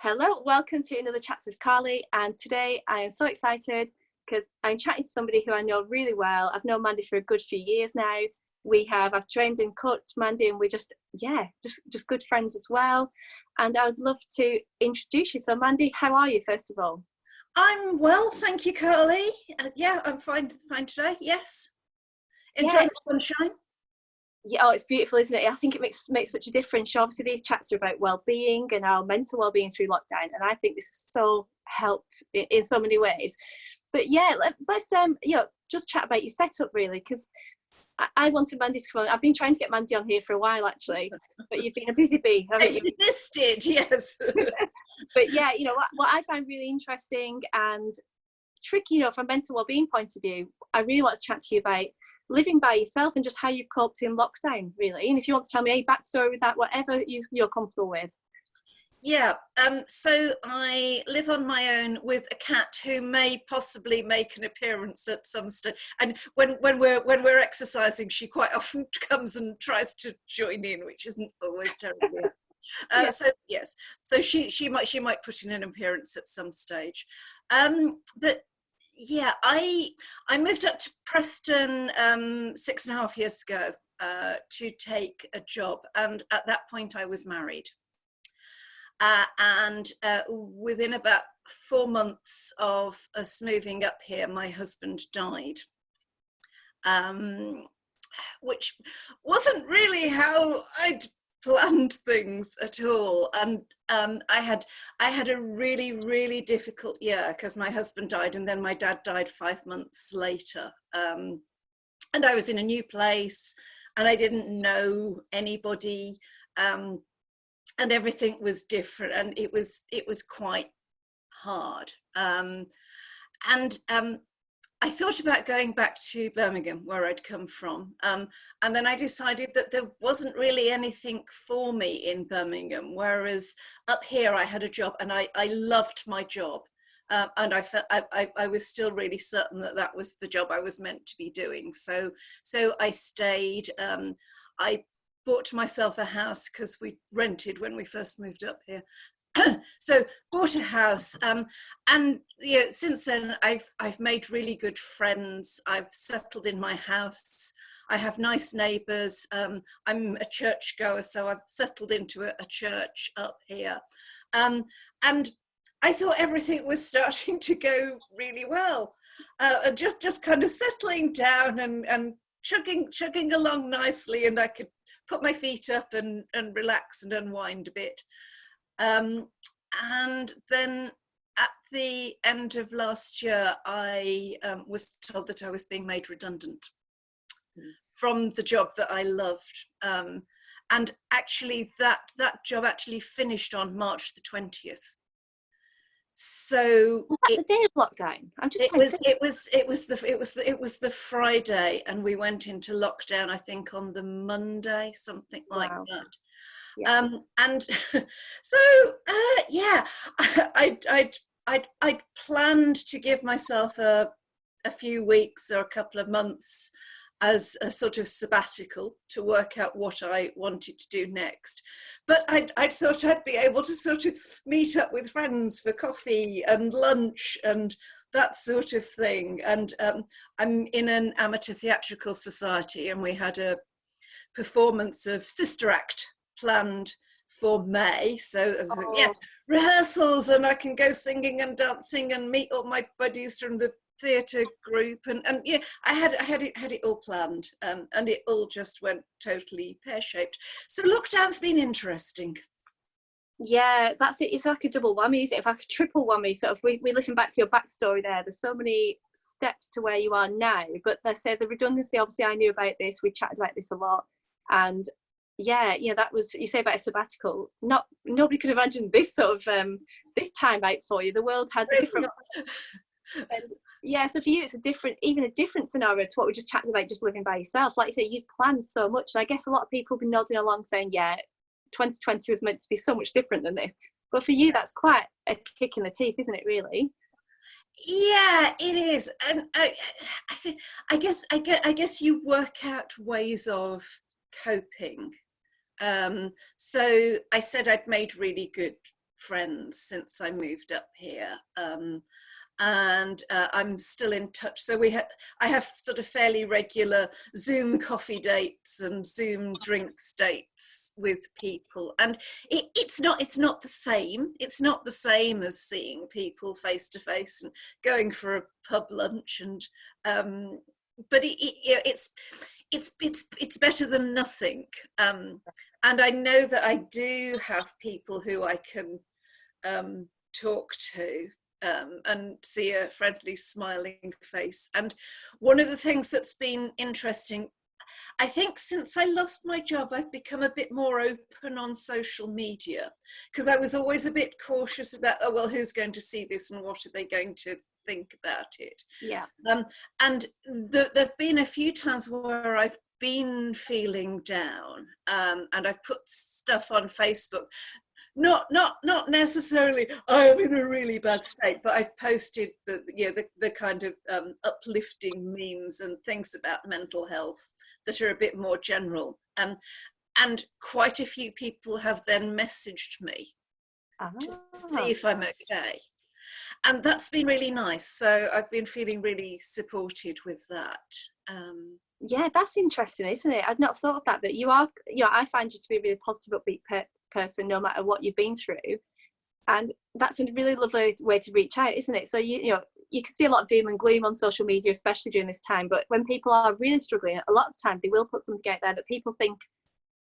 Hello, welcome to another Chats with Carly, and today I am so excited because I'm chatting to somebody who I know really well. I've known Mandy for a good few years now. I've trained and coached Mandy, and we're just good friends as well. And I would love to introduce you. So Mandy, how are you first of all? I'm well, thank you, Carly. Yeah, I'm fine today, yes. Enjoying the sunshine. Yeah, oh, it's beautiful, isn't it? I think it makes such a difference. So obviously these chats are about well-being and our mental well-being through lockdown, and I think this has so helped in so many ways. But yeah, let's just chat about your setup really, because I wanted Mandy to come on. I've been trying to get Mandy on here for a while actually, but you've been a busy bee, haven't you? I resisted, yes. But yeah, what I find really interesting and tricky, from a mental well-being point of view, I really want to chat to you about living by yourself and just how you've coped in lockdown, really. And if you want to tell me a backstory with that, whatever you're comfortable with. Yeah, so I live on my own with a cat who may possibly make an appearance at some stage. And when we're exercising, she quite often comes and tries to join in, which isn't always terribly. Yeah. So yes, so she might put in an appearance at some stage. But yeah, I moved up to Preston 6.5 years ago to take a job, and at that point I was married. And within about 4 months of us moving up here, my husband died, which wasn't really how I'd planned things at all. And I had a really difficult year because my husband died and then my dad died 5 months later, and I was in a new place and I didn't know anybody, and everything was different, and it was quite hard. And I thought about going back to Birmingham, where I'd come from, and then I decided that there wasn't really anything for me in Birmingham, whereas up here I had a job and I loved my job, and I felt I was still really certain that that was the job I was meant to be doing. So I stayed. I bought myself a house because we rented when we first moved up here. So bought a house, and since then I've made really good friends. I've settled in my house. I have nice neighbours. I'm a church goer, so I've settled into a church up here, and I thought everything was starting to go really well, and just kind of settling down and chugging along nicely, and I could put my feet up and relax and unwind a bit. And then at the end of last year, I was told that I was being made redundant from the job that I loved. And actually that job actually finished on March the 20th. So was that the day of lockdown? it was the Friday, and we went into lockdown, I think, on the Monday, something like that. Yeah. And so yeah, I'd planned to give myself a few weeks or a couple of months as a sort of sabbatical to work out what I wanted to do next. But I'd thought I'd be able to sort of meet up with friends for coffee and lunch and that sort of thing. And I'm in an amateur theatrical society, and we had a performance of Sister Act planned for May. So yeah, rehearsals, and I can go singing and dancing and meet all my buddies from the theatre group, and yeah, I had it all planned, and it all just went totally pear-shaped. So lockdown's been interesting. Yeah, that's it. It's like a double whammy, isn't it? If like a triple whammy, sort of. We listen back to your backstory there. There's so many steps to where you are now. But they say the redundancy. Obviously, I knew about this. We chatted about this a lot, and yeah, that was, you say about a sabbatical. Nobody could imagine this sort of this time out for you. The world had a different. And yeah, so for you it's a different scenario to what we just chatted about, just living by yourself. Like you say, you'd planned so much, and I guess a lot of people have been nodding along saying, yeah, 2020 was meant to be so much different than this. But for you, that's quite a kick in the teeth, isn't it, really? Yeah, it is. And I guess you work out ways of coping. So I said I'd made really good friends since I moved up here. And I'm still in touch. So I have sort of fairly regular Zoom coffee dates and Zoom drinks dates with people, and it's not the same. It's not the same as seeing people face to face and going for a pub lunch, and but it's better than nothing. And I know that I do have people who I can talk to. And see a friendly, smiling face. And one of the things that's been interesting, I think since I lost my job, I've become a bit more open on social media, because I was always a bit cautious about, oh, well, who's going to see this and what are they going to think about it? Yeah. And there've been a few times where I've been feeling down, and I've put stuff on Facebook. Not necessarily I am in a really bad state, but I've posted the kind of uplifting memes and things about mental health that are a bit more general, and quite a few people have then messaged me to see if I'm okay, and that's been really nice. So I've been feeling really supported with that. Yeah, that's interesting, isn't it? I'd not thought of that, but you are, I find you to be a really positive, upbeat person no matter what you've been through, and that's a really lovely way to reach out, isn't it? So you can see a lot of doom and gloom on social media, especially during this time, but when people are really struggling, a lot of the time they will put something out there that people think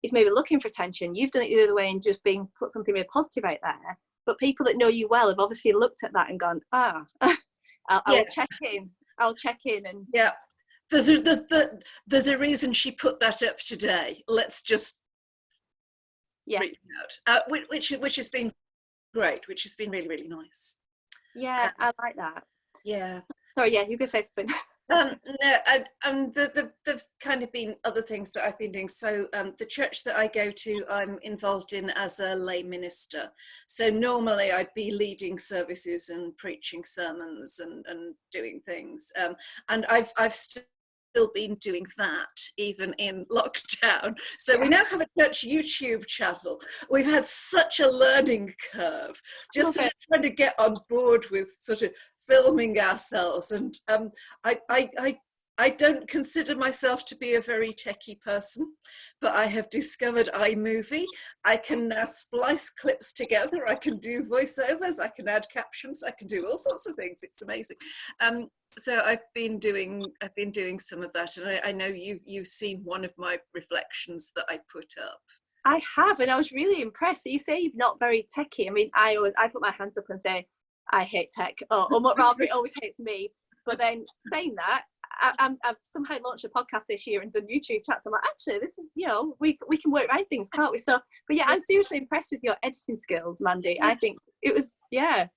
is maybe looking for attention. You've done it the other way and just put something really positive out there, but people that know you well have obviously looked at that and gone, I'll check in. And yeah, there's a reason she put that up today. Let's just reach out, which has been great, which has been really, really nice. Yeah, I like that. Yeah. Sorry, yeah, you could say something. No, and there's kind of been other things that I've been doing. So the church that I go to, I'm involved in as a lay minister. So normally I'd be leading services and preaching sermons and doing things. And I've still been doing that even in lockdown. So we now have a church YouTube channel. We've had such a learning curve, just sort of trying to get on board with sort of filming ourselves. And I don't consider myself to be a very techie person, but I have discovered iMovie. I can now splice clips together. I can do voiceovers. I can add captions. I can do all sorts of things. It's amazing. So I've been doing some of that, and I know you've seen one of my reflections that I put up. I have, and I was really impressed. So you say you're not very techie. I mean, I put my hands up and say I hate tech, or rather, it always hates me. But then saying that, I've somehow launched a podcast this year and done YouTube chats. I'm like, actually, this is, we can work around things, can't we? So, but yeah, I'm seriously impressed with your editing skills, Mandy. I think it was, yeah.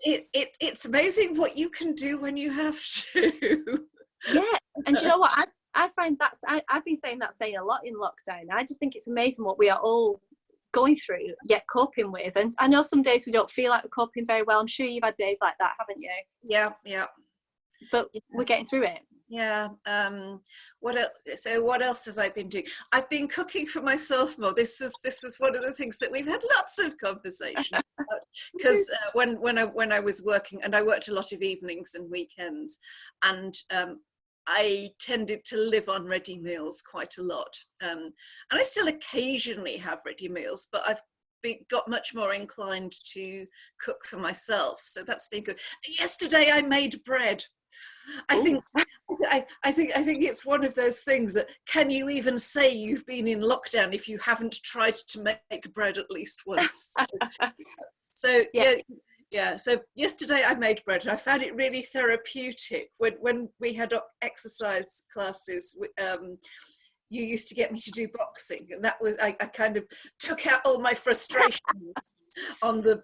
It's amazing what you can do when you have to. Yeah, and you know what? I find I've been saying a lot in lockdown. I just think it's amazing what we are all going through, yet coping with. And I know some days we don't feel like we're coping very well. I'm sure you've had days like that, haven't you? Yeah. But we're getting through it. Yeah. What else have I been doing? I've been cooking for myself more. This was one of the things that we've had lots of conversation about, because when I was working, and I worked a lot of evenings and weekends, and I tended to live on ready meals quite a lot, and I still occasionally have ready meals, but I've got much more inclined to cook for myself, so that's been good. Yesterday I made bread. I think it's one of those things that, can you even say you've been in lockdown if you haven't tried to make bread at least once? So yeah. So yesterday I made bread, and I found it really therapeutic. When we had exercise classes, you used to get me to do boxing, and that was I kind of took out all my frustrations on the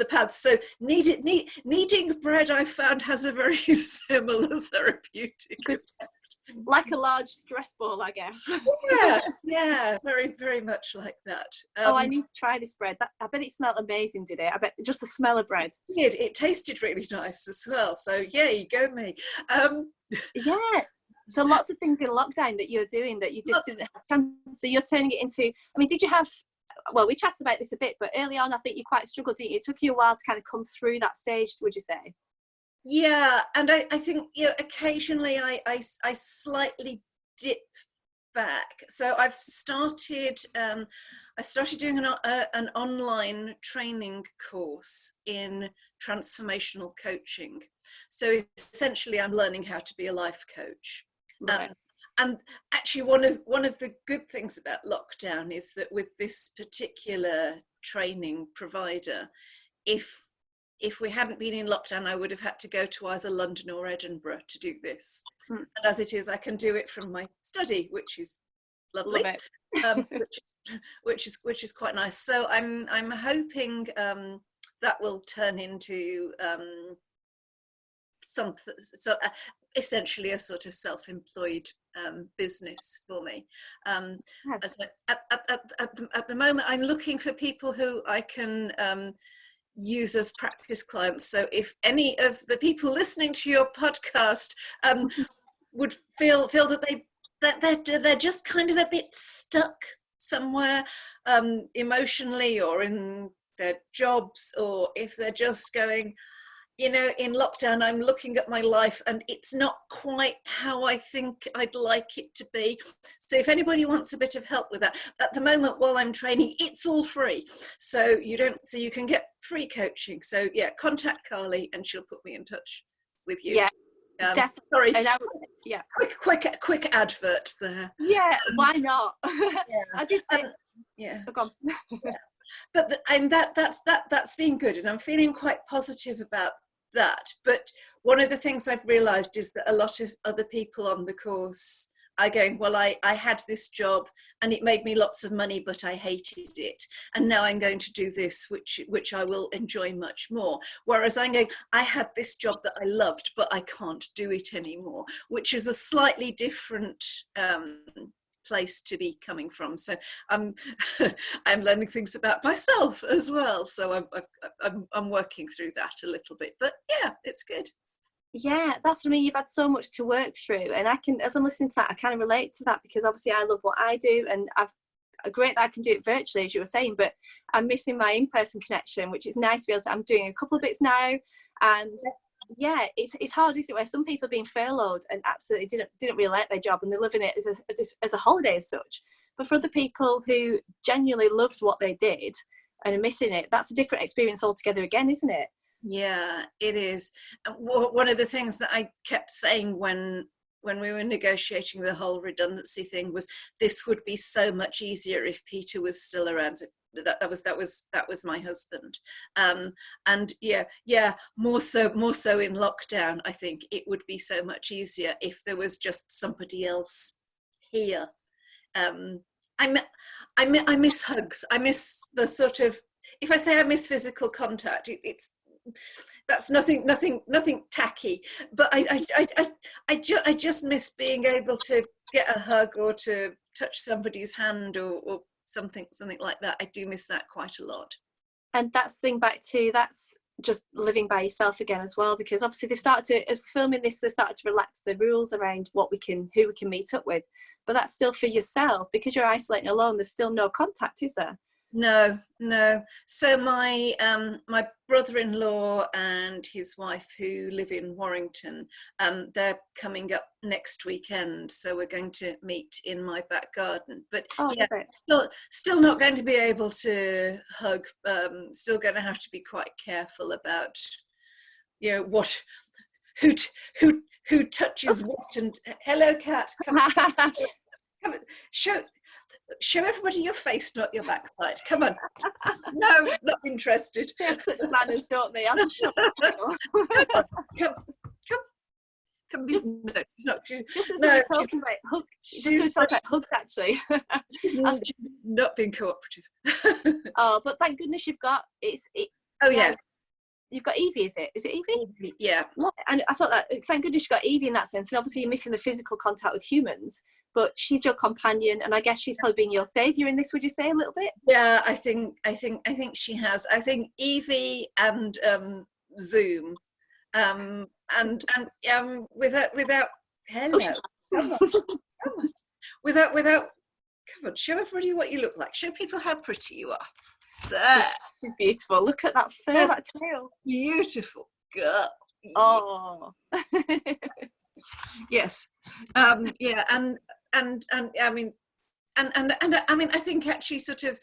pads. So kneading bread, I found, has a very similar therapeutic effect. Like a large stress ball, I guess. Yeah, very, very much like that. I need to try this bread. I bet it smelled amazing, did it? I bet just the smell of bread. It tasted really nice as well. So yay, go me. Yeah. So lots of things in lockdown that you're doing that you just didn't have chance. So you're turning it into, I mean, did you have, well, we chatted about this a bit, but early on I think you quite struggled, didn't you? It took you a while to kind of come through that stage, would you say? Yeah, and I think, you know, occasionally I slightly dip back. So I started doing an online training course in transformational coaching. So essentially I'm learning how to be a life coach. Right. And actually one of the good things about lockdown is that with this particular training provider, if we hadn't been in lockdown, I would have had to go to either London or Edinburgh to do this. And as it is, I can do it from my study, which is lovely. Love it. which is quite nice. So I'm hoping that will turn into something. So essentially, a sort of self-employed business for me. As at the moment, I'm looking for people who I can use as practice clients. So if any of the people listening to your podcast would feel that they're just kind of a bit stuck somewhere emotionally or in their jobs, or if they're just going, you know, in lockdown I'm looking at my life and it's not quite how I think I'd like it to be. So if anybody wants a bit of help with that, at the moment while I'm training, it's all free. So you can get free coaching. So yeah, contact Carly and she'll put me in touch with you. Yeah, definitely. Sorry, yeah, quick advert there. yeah, why not? Yeah. I did say yeah. Oh, go on. Yeah. But that's been good, and I'm feeling quite positive about that. But one of the things I've realized is that a lot of other people on the course are going, well, I had this job and it made me lots of money, but I hated it, and now I'm going to do this which I will enjoy much more. Whereas I'm going, I had this job that I loved, but I can't do it anymore, which is a slightly different place to be coming from. So I'm learning things about myself as well. So I'm working through that a little bit. But yeah, it's good. Yeah, that's what I mean. You've had so much to work through, and I can, as I'm listening to that, I kind of relate to that, because obviously I love what I do, and I've great that I can do it virtually, as you were saying, but I'm missing my in-person connection, which is nice to be able to. I'm doing a couple of bits now, and yeah, it's hard, isn't it, where some people are being furloughed and absolutely didn't really like their job, and they're living it as a holiday as such. But for other people who genuinely loved what they did and are missing it, that's a different experience altogether again, isn't it? Yeah, it is. One of the things that I kept saying when we were negotiating the whole redundancy thing was, this would be so much easier if Peter was still around. So that was my husband, and yeah, more so in lockdown. I think it would be so much easier if there was just somebody else here. I miss hugs. I miss the sort of, if I say I miss physical contact, that's nothing tacky, but I just miss being able to get a hug or to touch somebody's hand or something like that. I do miss that quite a lot. And that's the thing back to, that's just living by yourself again as well, because obviously they've started to, as we're filming this, they've started to relax the rules around who we can meet up with, but that's still for yourself, because you're isolating alone. There's still no contact, is there? No. So my brother-in-law and his wife, who live in Warrington, they're coming up next weekend, so we're going to meet in my back garden. But yeah, still not going to be able to hug. Still going to have to be quite careful about, you know, who touches what. And hello, cat. Come show everybody your face, not your backside. Come on. No, not interested. They have such manners, don't they? I'll just shut up. Come. Just as we're talking about hugs, actually. She's not being cooperative. Oh, but thank goodness you've got yeah. You've got Evie, is it Evie? Yeah. And I thought that, thank goodness you got Evie in that sense. And obviously you're missing the physical contact with humans, but she's your companion, and I guess she's probably been your saviour in this, would you say, a little bit? Yeah, I think she has. I think Evie and Zoom, and without hello, come on. without Come on, show everybody what you look like. Show people how pretty you are. There. She's beautiful. Look at that fur, that tail. Beautiful girl. Oh. Yes. Yeah. And I mean, and I mean, I think actually sort of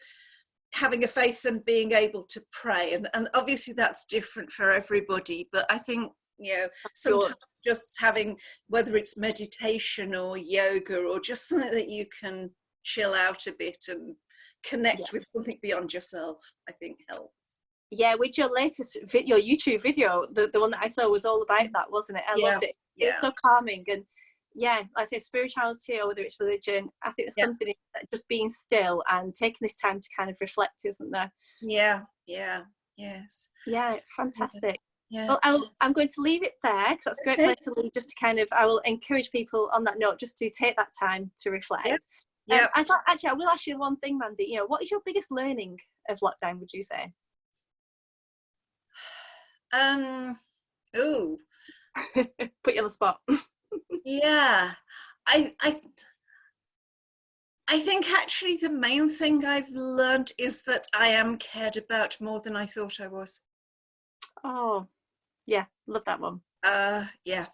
having a faith and being able to pray, and obviously that's different for everybody, but I think, you know, sometimes just having, whether it's meditation or yoga or just something that you can chill out a bit and connect with something beyond yourself, I think helps. Yeah, with your latest video, YouTube video, the one that I saw was all about that, wasn't it? I loved it. It's so calming. And yeah, like I say, spirituality or whether it's religion, I think there's something in just being still and taking this time to kind of reflect, isn't there? Yeah, yeah, yes. Yeah, fantastic. Yeah. Well, I'm going to leave it there because that's a great place to leave, just to kind of, I will encourage people on that note just to take that time to reflect. Yeah. I thought, actually, I will ask you one thing, Mandy. You know, what is your biggest learning of lockdown, would you say? Ooh. Put you on the spot. Yeah. I think actually the main thing I've learned is that I am cared about more than I thought I was. Oh, yeah, love that one. Yeah.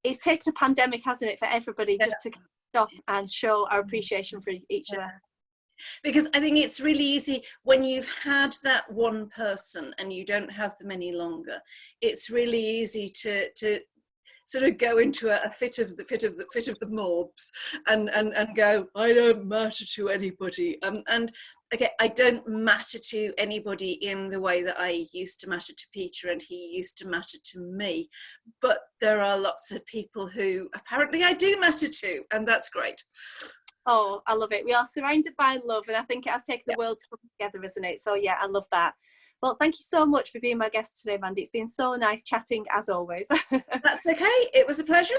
It's taken a pandemic, hasn't it, for everybody just to stop and show our appreciation for each other. Because I think it's really easy when you've had that one person and you don't have them any longer. It's really easy to sort of go into a fit of the mobs and go, I don't matter to anybody. And okay, I don't matter to anybody in the way that I used to matter to Peter and he used to matter to me. But there are lots of people who apparently I do matter to, and that's great. Oh, I love it. We are surrounded by love, and I think it has taken the world to come together, isn't it? So yeah, I love that. Well, thank you so much for being my guest today, Mandy. It's been so nice chatting as always. That's okay. It was a pleasure.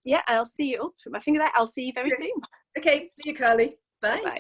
Yeah, I'll see you. Put my finger there. I'll see you very soon. Okay. See you, Carly. Bye. Bye.